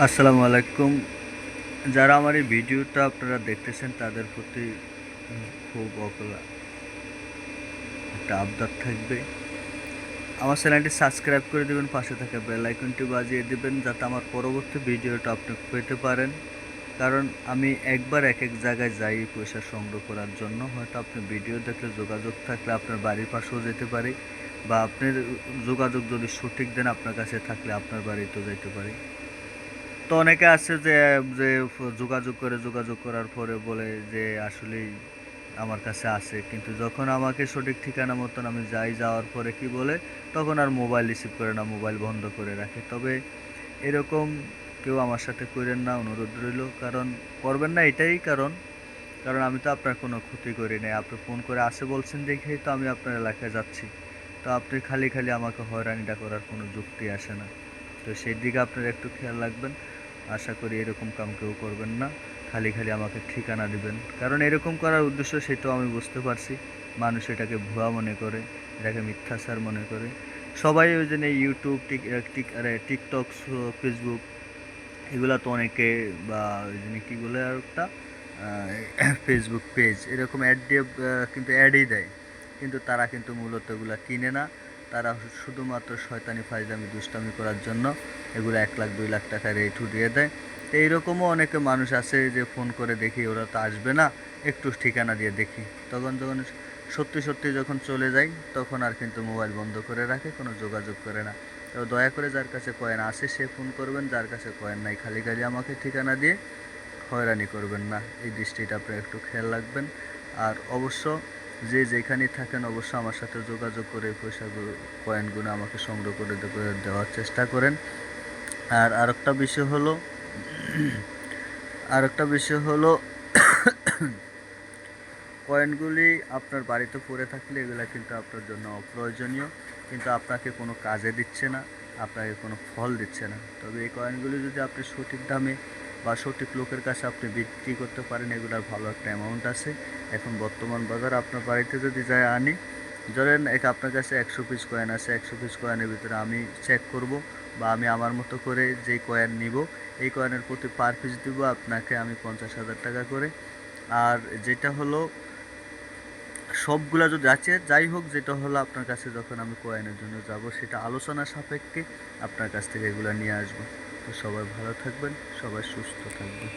আসসালামু আলাইকুম। যারা আমার এই ভিডিওটা আপনারা দেখতেছেন তাদের প্রতি খুব একটা আবদার থাকবে। আমার চ্যানেলটি সাবস্ক্রাইব করে দেবেন, পাশে থাকা বেল আইকনটি বাজিয়ে দেবেন যাতে আমার পরবর্তী ভিডিওটা আপনি পেতে পারেন। কারণ আমি একবার এক এক জায়গায় যাই পয়সা সংগ্রহ করার জন্য। হয়তো আপনি ভিডিও দেখলে যোগাযোগ থাকলে আপনার বাড়ির পাশেও যেতে পারি, বা আপনার যোগাযোগ যদি সঠিক দেন আপনার কাছে থাকলে আপনার বাড়িতেও যেতে পারি। তো অনেকে আছে যে যে যোগাযোগ করার পরে বলে যে আসলেই আমার কাছে আছে, কিন্তু যখন আমাকে সঠিক ঠিকানা মতন আমি যাওয়ার পরে কি বলে, তখন আর মোবাইল রিসিভ করে না, মোবাইল বন্ধ করে রাখে। তবে এরকম কেউ আমার সাথে করেন না, অনুরোধ রইল। কারণ করবেন না, এটাই কারণ কারণ আমি তো আপনার কোনো ক্ষতি করি নাই। আপনি ফোন করে আসে বলছেন দেখেই তো আমি আপনার এলাকায় যাচ্ছি। তো আপনি খালি খালি আমাকে হয়রানিটা করার কোনো যুক্তি আসে না। তো সেই দিকে আপনারা একটু খেয়াল রাখবেন। আশা করি এরকম কাম কেউ করবেন না। খালি খালি আমাকে ঠিকানা দিবেন, কারণ এরকম করার উদ্দেশ্য সেটাও আমি বুঝতে পারছি। মানুষ এটাকে ভুয়া মনে করে, এটাকে মিথ্যাচার মনে করে। সবাই ওই জন্য ইউটিউব, টিকটক, ফেসবুক এগুলা তো অনেকে, বা ওই জন্য কী বলে আর একটা ফেসবুক পেজ এরকম অ্যাড দিয়ে কিন্তু অ্যাডই দেয়, কিন্তু তারা কিন্তু মূলত এগুলা কিনে না। তারা শুধুমাত্র শয়তানি ফাইজলামি দুষ্টামি করার জন্য এগুলো 1 লাখ 2 লাখ টাকা রেট উঠিয়ে দেয়। তো এইরকমও অনেকে মানুষ আছে যে ফোন করে দেখি ওরা তো আসবে না, একটু ঠিকানা দিয়ে দেখি। তখন যখন সত্যি সত্যি যখন চলে যাই তখন আর কিন্তু মোবাইল বন্ধ করে রাখে, কোনো যোগাযোগ করে না। তো দয়া করে যার কাছে কয়েন আসে সে ফোন করবেন, যার কাছে কয়েন নাই খালি খালি আমাকে ঠিকানা দিয়ে হয়রানি করবেন না। এই দৃষ্টিটা আপনারা একটু খেয়াল রাখবেন। আর অবশ্য যে যেখানেই থাকেন অবশ্য আমার সাথে যোগাযোগ করে পয়সাগুলো, কয়েনগুলো আমাকে সংগ্রহ করে দেওয়ার চেষ্টা করেন। আর আরেকটা বিষয় হলো কয়েনগুলি আপনার বাড়িতে পড়ে থাকলে এগুলো কিন্তু আপনার জন্য অপ্রয়োজনীয়, কিন্তু আপনাকে কোনো কাজে দিচ্ছে না, আপনাকে কোনো ফল দিচ্ছে না। তবে এই কয়েনগুলি যদি আপনি সঠিক দামে বা সঠিক লোকের কাছে আপনি বিক্রি করতে পারেন, এগুলোর ভালো একটা অ্যামাউন্ট আছে। এখন বর্তমান বাজার আপনার বাড়িতে যদি যায় আনি, ধরেন আপনার কাছে 100 পিস কয়েন আছে, 100 পিস কয়েনের ভিতরে আমি চেক করব, বা আমি আমার মতো করে যেই কয়েন নিব এই কয়েনের প্রতি পার পিস দিব আপনাকে আমি 50,000 টাকা করে। আর যেটা হলো সবগুলা যদি আছে, যাই হোক, যেটা হলো আপনার কাছে যখন আমি কয়েনের জন্য যাব সেটা আলোচনা সাপেক্ষে আপনার কাছ থেকে এগুলো নিয়ে আসবো। তো সবাই ভালো থাকবেন, সবাই সুস্থ থাকবেন।